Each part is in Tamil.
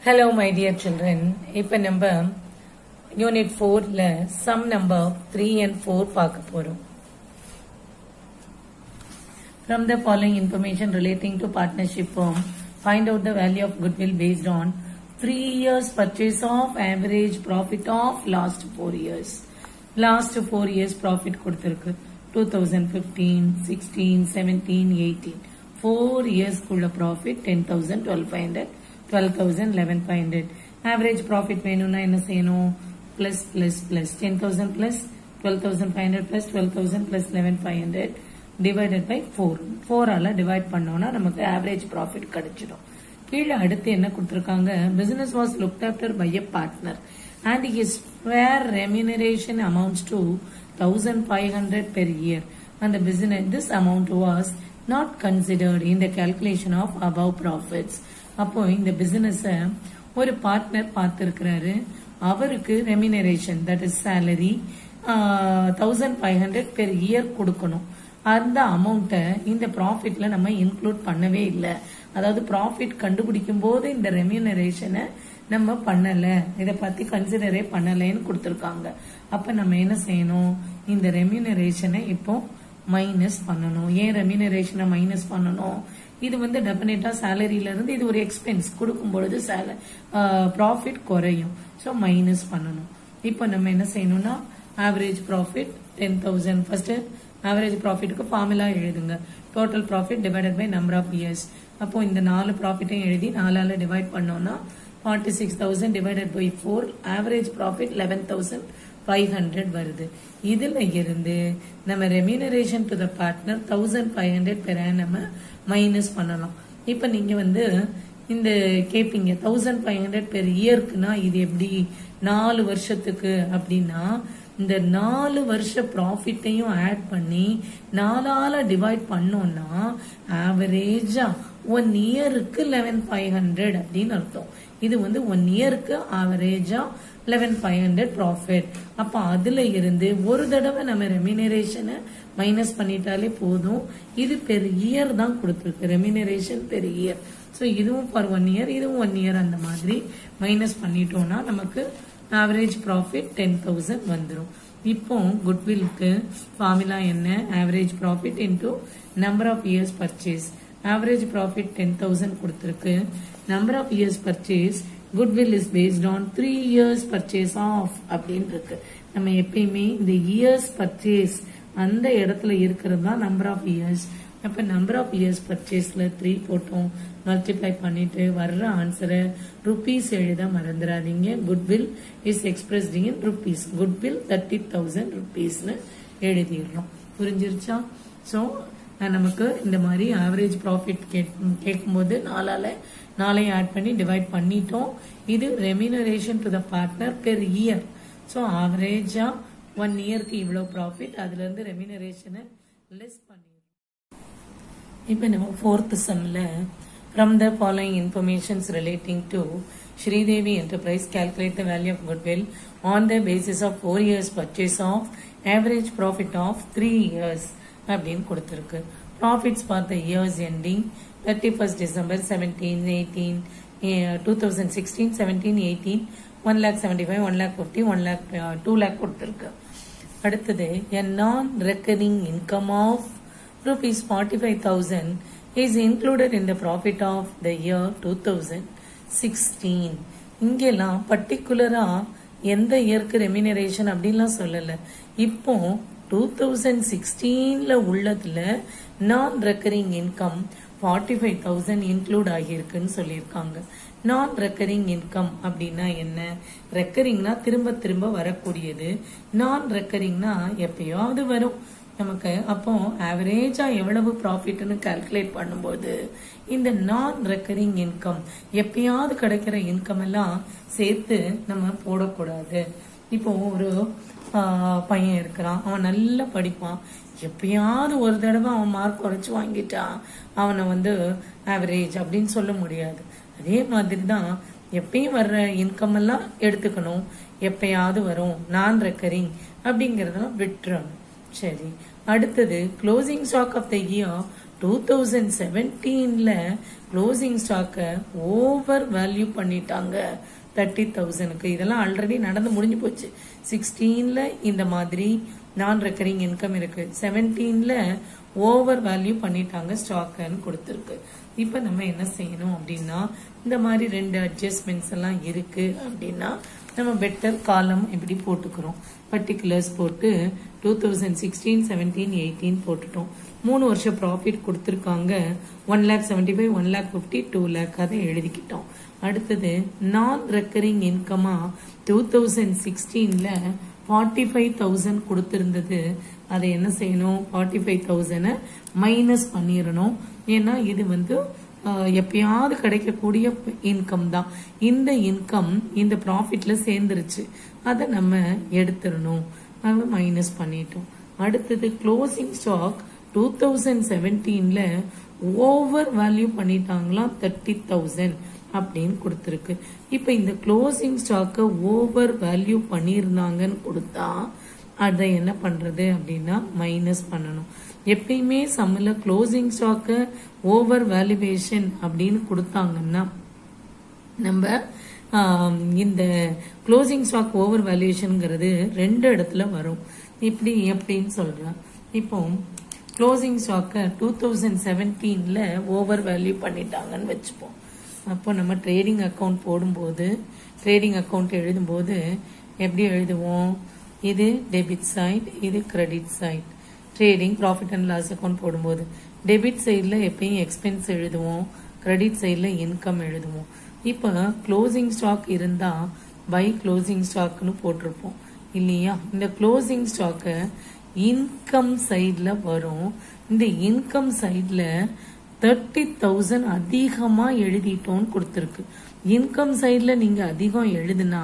Hello my dear children. இப்ப நம்ம யூனிட் 4ல sum number 3 and 4 பார்க்க போறோம். From the following information relating to partnership firm, find out the value of goodwill based on 3 years purchase of average profit of last 4 years. Last 4 years profit கொடுத்திருக்கு 2015, 16, 17, 18. 4 years குள்ள profit 10,000, 12,500. 12,000, 11,500. Average profit வேணும்னா என்ன செய்யணும்? Plus 10,000 plus 12,500 plus 12,000 plus 11,500 divided by 4. 4 ஆல divide பண்ணோம்னா நமக்கு average profit கிடைச்சிடும். கீழே அடுத்து என்ன கொடுத்திருக்காங்க? Business was looked after by a partner and his fair remuneration amounts to 1,500 per year. And the business, this amount was not considered in the calculation of above profits. அப்போ இந்த பிசினஸ் ஒரு பார்ட்னர் பார்த்திருக்கிறாரு. அவருக்கு remuneration that is salary 1,500 per year கொடுக்கணும். அந்த அமௌண்ட்டை இந்த ப்ராஃபிட்ல நம்ம இன்க்ளூட் பண்ணவே இல்லை. அதாவது ப்ராஃபிட் கண்டுபிடிக்கும் போது இந்த ரெமினரேஷனை நம்ம பண்ணல, இதை பத்தி கன்சிடரே பண்ணலன்னு கொடுத்திருக்காங்க. அப்ப நம்ம என்ன செய்யணும்? இந்த ரெமினரேஷனை இப்போ மைனஸ் பண்ணணும். ஏன் ரெமினரேஷனை மைனஸ் பண்ணணும்? இது வந்து டெபினட்டா சேலரியில இருந்து இது ஒரு எக்ஸ்பென்ஸ் கொடுக்கும் பொழுது ப்ராஃபிட் குறையும். ஸோ மைனஸ் பண்ணணும். இப்போ நம்ம என்ன செய்யணும்னா ஆவரேஜ் ப்ராஃபிட் 10,000. ஃபர்ஸ்ட் ஆவரேஜ் ப்ராஃபிட்டுக்கு ஃபார்முலா எழுதுங்க. Total profit divided by number of years. அப்போ இந்த 4 ப்ராஃபிட்டையும் எழுதி 4ஆல டிவைட் பண்ணோம்னா 46,000 டிவைடட் பை 4 ஆவரேஜ் ப்ராஃபிட் 11,500 வருது. இதுல இருந்து நம்ம remuneration to the partner 1,500 per நம்ம மைனஸ் பண்ணலாம். இப்ப நீங்க வந்து இந்த கேப்பீங்க 1,500 பெர் இயர்க்குன்னா இது எப்படி 4 வருஷத்துக்கு அப்படின்னா இந்த 4 வருஷ ப்ராஃபிட்டையும் ஆட் பண்ணி 4ஆல டிவைட் பண்ணோம்னா ஆவரேஜா 1 இயருக்கு 11,500 அப்படின்னு அர்த்தம். இது வந்து 1 இயருக்கு ஆவரேஜா 11,500 ப்ராஃபிட். அப்ப அதுல இருந்து ஒரு தடவை நம்ம ரெமினரேஷனை மைனஸ் பண்ணிட்டாலே போதும். இது பெர் இயர் தான் கொடுத்துருக்கு, ரெமினரேஷன் பெர் இயர். ஸோ இதுவும் ஃபார் 1 இயர், இதுவும் 1 இயர். அந்த மாதிரி மைனஸ் பண்ணிட்டோம்னா நமக்கு ஆவரேஜ் ப்ராஃபிட் 10,000 வந்துடும். இப்போ குட்வில்க்கு ஃபார்முலா என்ன? Average profit into number of years purchase. Average profit 10,000 கொடுத்துருக்கு. Number of years purchase goodwill is based on 3 years purchase of அப்படின்னு இருக்கு. நம்ம எப்பயுமே இந்த இயர்ஸ் பர்ச்சேஸ் அந்த இடத்துல இருக்கிறது தான் நம்பர் ஆஃப் இயர்ஸ். அப்ப நம்பர் ஆஃப் இயர்ஸ் பர்ச்சேஸ்ல 3 போட்டோம், மல்டிப்ளை பண்ணிட்டு வர்ற ஆன்சரை ருபீஸ் எழுத மறந்துடாதீங்க. Goodwill is expressed in rupees. Goodwill 30,000 ருபீஸ்னு எழுதிடுறோம். புரிஞ்சிருச்சா? ஸோ நமக்கு இந்த மாதிரி ஆவரேஜ் ப்ராஃபிட் கேட்கும்போது 4 ஆட் பண்ணி டிவைட் பண்ணிட்டோம். இது remuneration to the partner per year. So ஆவரேஜா 1 இயருக்கு இவ்வளவு ப்ராஃபிட், அதுல இருந்து ரெமினரேஷனை லெஸ் பண்ணிடுறோம். இப்ப நம்ம 4th சம்ல from the following informations relating to Sridevi Enterprise, calculate the value of goodwill on the basis of 4 years purchase of average profit of 3 years அப்படின்னு கொடுத்திருக்கு. Profits for the years ending 31st December 17, 18, 2016, 17, 18, 1,75,000, 1,50,000, 1,00,000, 2,00,000 கொடுத்திருக்கு. அடுத்தது a non-recurring income of rupees 45,000 is included in the profit of the year 2016. இங்கெல்லாம் பர்டிகுலரா எந்த இயருக்கு ரெமினரேஷன் அப்படின்லாம் சொல்லல. இப்போ 2016ல உள்ளதுல நான் ரெக்கரிங் இன்கம் 45,000 இன்க்ளூட் ஆகியிருக்குன்னு சொல்லியிருக்காங்க. நான் ரெக்கரிங் இன்கம் அப்படின்னா என்ன? ரெக்கரிங்னா திரும்ப திரும்ப வரக்கூடியது. நான் ரெக்கரிங்னா எப்பயாவது வரும் நமக்கு. அப்போ ஆவரேஜா எவ்வளவு ப்ராஃபிட்னு கால்குலேட் பண்ணும்போது இந்த நான் ரெக்கரிங் இன்கம் எப்பயாவது கிடைக்கிற இன்கம் எல்லாம் சேர்த்து நம்ம போடக்கூடாது. இப்போ ஒரு பையன் இருக்கிறான், அவன் நல்லா படிப்பான், எப்பயாவது ஒரு தடவை அவன் மார்க் குறைச்சு வாங்கிட்டான் அவனை வந்து ஆவரேஜ் அப்படின்னு சொல்ல முடியாது. அதே மாதிரி தான் எப்பயும் வர்ற இன்கம் எல்லாம் எடுத்துக்கணும், எப்பயாவது வரும் நான் ரெக்கரிங் அப்படிங்கறதெல்லாம் விட்டுறணும். சரி, அடுத்தது closing stock of the year 2017ல க்ளோசிங் ஸ்டாக்கை ஓவர் வேல்யூ பண்ணிட்டாங்க 30,000க்கு. இதெல்லாம் ஆல்ரெடி நடந்து முடிஞ்சு போச்சு. 16ல இந்த மாதிரி நான் ரெக்கரிங் இன்கம் இருக்கு, 17ல ஓவர் வேல்யூ பண்ணிட்டாங்க ஸ்டாக்னு கொடுத்துருக்கு. இப்ப நம்ம என்ன செய்யணும் அப்படின்னா, இந்த மாதிரி 2 அட்ஜஸ்ட்மெண்ட்ஸ் எல்லாம் இருக்கு அப்படின்னா நம்ம பெட்டர் காலம் இப்படி போட்டுக்கிறோம். பர்டிகுலர்ஸ் போட்டு 2016, 17, 18 போட்டுட்டோம். 3 வருஷம் ப்ராஃபிட் கொடுத்துருக்காங்க. 1,75,000, 1,50,000, 2,00,000 அதை எழுதிக்கிட்டோம். அடுத்தது நான் ரெக்கரிங் இன்கமா 2016ல 45,000 கொடுத்திருந்தது. அதை என்ன செய்யணும், 45,000 மைனஸ் பண்ணிடணும். ஏன்னா இது எப்பயாவது கிடைக்கக்கூடிய இன்கம் தான். இந்த இன்கம் இந்த ப்ராஃபிட்ல சேர்ந்துருச்சு, அதை நம்ம எடுத்துடணும். மைனஸ் பண்ணிட்டோம். அடுத்தது க்ளோசிங் ஸ்டாக் 2017ல ஓவர் வேல்யூ பண்ணிட்டாங்களாம் 30,000 அப்படின்னு கொடுத்துருக்கு. இப்ப இந்த க்ளோசிங் ஸ்டாக்க ஓவர் வேல்யூ பண்ணிருந்தாங்கன்னு கொடுத்தா அதை என்ன பண்றது அப்படின்னா மைனஸ் பண்ணணும். எப்பயுமே சம்மில் க்ளோசிங் ஸ்டாக்க ஓவர் வேல்யூவேஷன் அப்படின்னு கொடுத்தாங்கன்னா நம்ம இந்த க்ளோசிங் ஸ்டாக் ஓவர் வேல்யூவேஷன்ங்கிறது 2 இடத்துல வரும். இப்படி எப்படின்னு சொல்றேன். இப்போ க்ளோசிங் ஸ்டாக்க 2017ல ஓவர் வேல்யூ பண்ணிட்டாங்கன்னு வச்சுப்போம். அப்போ நம்ம ட்ரேடிங் அக்கௌண்ட் போடும்போது, ட்ரேடிங் அக்கௌண்ட் எழுதும்போது எப்படி எழுதுவோம், இது டெபிட் சைட், இது credit side. Trading profit and loss account போடும்போது டெபிட் சைடில் எப்பயும் எக்ஸ்பென்ஸ் எழுதுவோம், கிரெடிட் சைடில் இன்கம் எழுதுவோம். இப்போ க்ளோசிங் ஸ்டாக் இருந்தா பை க்ளோசிங் ஸ்டாக்னு போட்டிருப்போம் இல்லையா. இந்த க்ளோசிங் ஸ்டாக்க இன்கம் சைட்ல வரும். இந்த இன்கம் சைட்ல 30,000 அதிகமா எழுதிட்டோம்னு கொடுத்துருக்கு. இன்கம் சைட்ல நீங்க அதிகம் எழுதுனா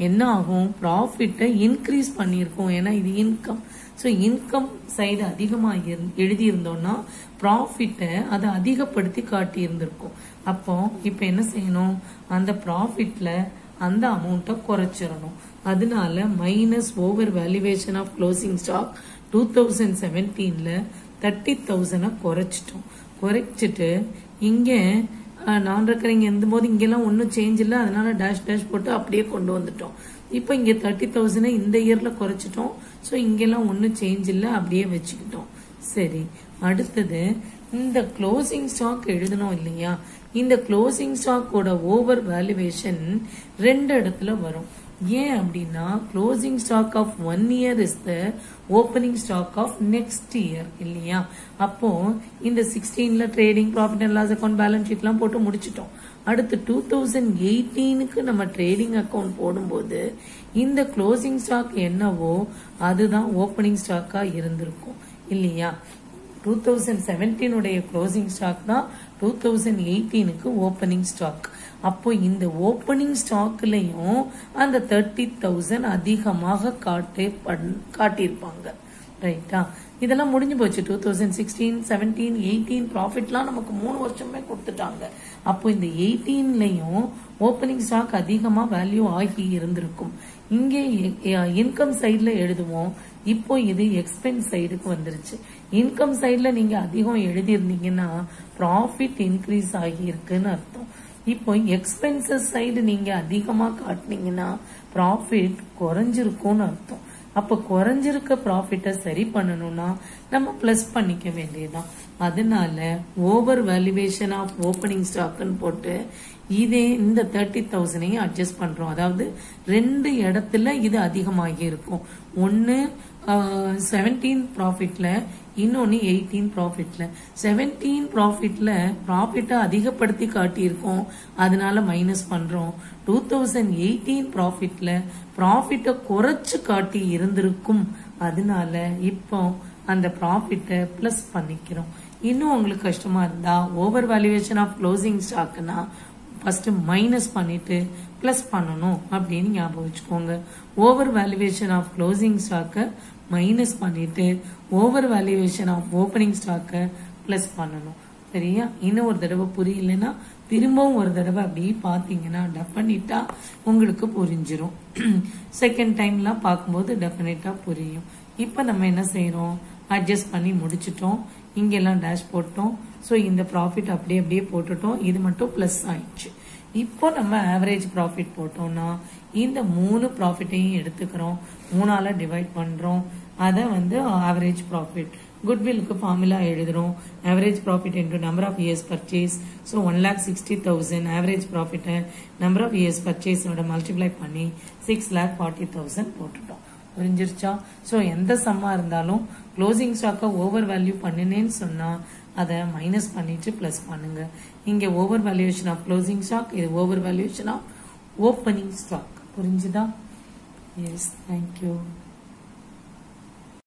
என்ன ஆகும், ப்ராஃபிட்டை இன்க்ரீஸ் பண்ணிருக்கோம். ஏன்னா இது இன்கம். ஸோ இன்கம் சைடு அதிகமா எழுதி இருந்தோம்னா ப்ராஃபிட்டை அதை அதிகப்படுத்தி காட்டி இருந்திருக்கும். அப்போ இப்ப என்ன செய்யணும், அந்த ப்ராஃபிட்ல அந்த அமௌண்ட்டை குறைச்சிடணும். அதனால minus over valuation of closing stock 2017ல 30,000 குறைச்சிட்டோம். குறைச்சிட்டு இங்க நான் ரெக்கரிங் இருந்தபோது இங்கெல்லாம் ஒன்றும் சேஞ்ச் இல்லை, அதனால டேஷ் டேஷ் போட்டு அப்படியே கொண்டு வந்துட்டோம். இப்போ இங்க 30,000 இந்த இயர்ல குறைச்சிட்டோம். ஸோ இங்கெல்லாம் ஒன்றும் சேஞ்ச் இல்லை, அப்படியே வச்சுக்கிட்டோம். சரி, அடுத்தது இந்த க்ளோசிங் ஸ்டாக் எழுதணும் இல்லையா. இந்த க்ளோசிங் ஸ்டாக்கோட ஓவர் வேல்யூவேஷன் 2 இடத்துல வரும். ஏன் அப்படின்னா closing stock of 1 year is the opening stock of next year இல்லையா. அப்போ இந்த 16ல trading profit and loss account balance ஷீட்லாம் போட்டு முடிச்சிட்டோம். அடுத்து 2018க்கு நம்ம ட்ரேடிங் அக்கௌண்ட் போடும்போது இந்த க்ளோசிங் ஸ்டாக் என்னவோ அதுதான் ஓப்பனிங் ஸ்டாக்கா இருந்திருக்கும் இல்லையா. 2017 உடைய க்ளோசிங் ஸ்டாக் தான் 2018க்கு ஓப்பனிங் ஸ்டாக். அப்போ இந்த ஓப்பனிங் ஸ்டாக்லயும் அந்த 30,000 அதிகமாக காட்டியிருப்பாங்க. ரைட்டா, இதெல்லாம் முடிஞ்சு போச்சு. 2016, 17, 18 ப்ராஃபிட்லாம் நமக்கு 3 வருஷமே கொடுத்துட்டாங்க. அப்போ இந்த 18லயும் ஓப்பனிங் ஸ்டாக் அதிகமா வேல்யூ ஆகி இருந்திருக்கும். இங்கே இன்கம் சைட்ல எழுதுவோம். இப்போ இது எக்ஸ்பென்ஸ் சைடுக்கு வந்துருச்சு. இன்கம் சைட்ல நீங்க அதிகம் எழுதிருந்தீங்கன்னா ப்ராஃபிட் இன்க்ரீஸ் ஆகி இருக்குன்னு அர்த்தம். இப்போ எக்ஸ்பென்சஸ் சைடு நீங்க அதிகமா காட்டினீங்கன்னா ப்ராஃபிட் குறைஞ்சிருக்கும்னு அர்த்தம். அப்ப குறைஞ்சிருக்க ப்ராஃபிட்டை சரி பண்ணணும்னா நம்ம பிளஸ் பண்ணிக்க வேண்டியதுதான். அதனால ஓவர் வேல்யூவேஷன் ஆஃப் ஓப்பனிங் ஸ்டாக்னு போட்டு இதே இந்த 30,000 அட்ஜஸ்ட் பண்றோம். அதாவது 2 இடத்துல இது அதிகமாகி இருக்கும். ஒன்னு 17 ப்ராஃபிட்ல, இன்னொன்னு 18 ப்ராஃபிட்ல. 17 ப்ராஃபிட்ல ப்ராஃபிட்டை அதிகப்படுத்தி காட்டியிருக்கோம், அதனால மைனஸ் பண்றோம். 2018 ப்ராஃபிட்ல ப்ராஃபிட்டை குறைச்சு காட்டி இருந்திருக்கும், அதனால இப்போ அந்த ப்ராஃபிட்டை பிளஸ் பண்ணிக்கிறோம். இன்னும் உங்களுக்கு கஷ்டமா இருந்தா ஓவர் வேல்யூவேஷன் ஆஃப் க்ளோசிங் ஸ்டாக்னா ஃபர்ஸ்ட் மைனஸ் பண்ணிட்டு பிளஸ் பண்ணணும் அப்படின்னு ஞாபகம் வச்சுக்கோங்க. ஓவர் வேல்யூவேஷன் ஆஃப் க்ளோசிங் ஸ்டாக்கை மைனஸ் பண்ணிட்டு ஓவர் வேல்யூவேஷன் ஆஃப் ஓப்பனிங் ஸ்டாக்கை பிளஸ் பண்ணணும். சரியா? இன்னும் ஒரு தடவை புரியலன்னா திரும்பவும் ஒரு தடவை அப்படியே பாத்தீங்கன்னா டெஃபினட்டா உங்களுக்கு புரிஞ்சிடும். செகண்ட் டைம்லாம் பார்க்கும்போது டெஃபினட்டா புரியும். இப்ப நம்ம என்ன செய்யறோம், அட்ஜஸ்ட் பண்ணி முடிச்சிட்டோம். இங்கெல்லாம் டேஷ் போட்டோம். ஸோ இந்த ப்ராஃபிட் அப்படியே போட்டுட்டோம். இது மட்டும் பிளஸ் ஆயிடுச்சு. இப்போ நம்ம ஆவரேஜ் ப்ராஃபிட் போட்டோம்னா இந்த 3 ப்ராஃபிட்டையும் எடுத்துக்கிறோம், 3ஆல டிவைட் பண்றோம். அதை ஆவரேஜ் ப்ராஃபிட். குட்வில்லுக்கு ஃபார்முலா எழுதுறோம். Average profit into number of years purchase. So 1,60,000 average ப்ராஃபிட்டை நம்பர் ஆஃப் இயர்ஸ் பர்ச்சேஸோட மல்டிப்ளை பண்ணி 6,40,000 போட்டுட்டோம். புரிஞ்சிருச்சா? ஸோ எந்த சம்மா இருந்தாலும் க்ளோசிங் ஸ்டாக்கை ஓவர் வேல்யூ பண்ணினேன்னு சொன்னா அதை மைனஸ் பண்ணிட்டு பிளஸ் பண்ணுங்க. இங்க over valuation of closing stock, இது over valuation of opening stock. புரிஞ்சுதா? Yes, thank you.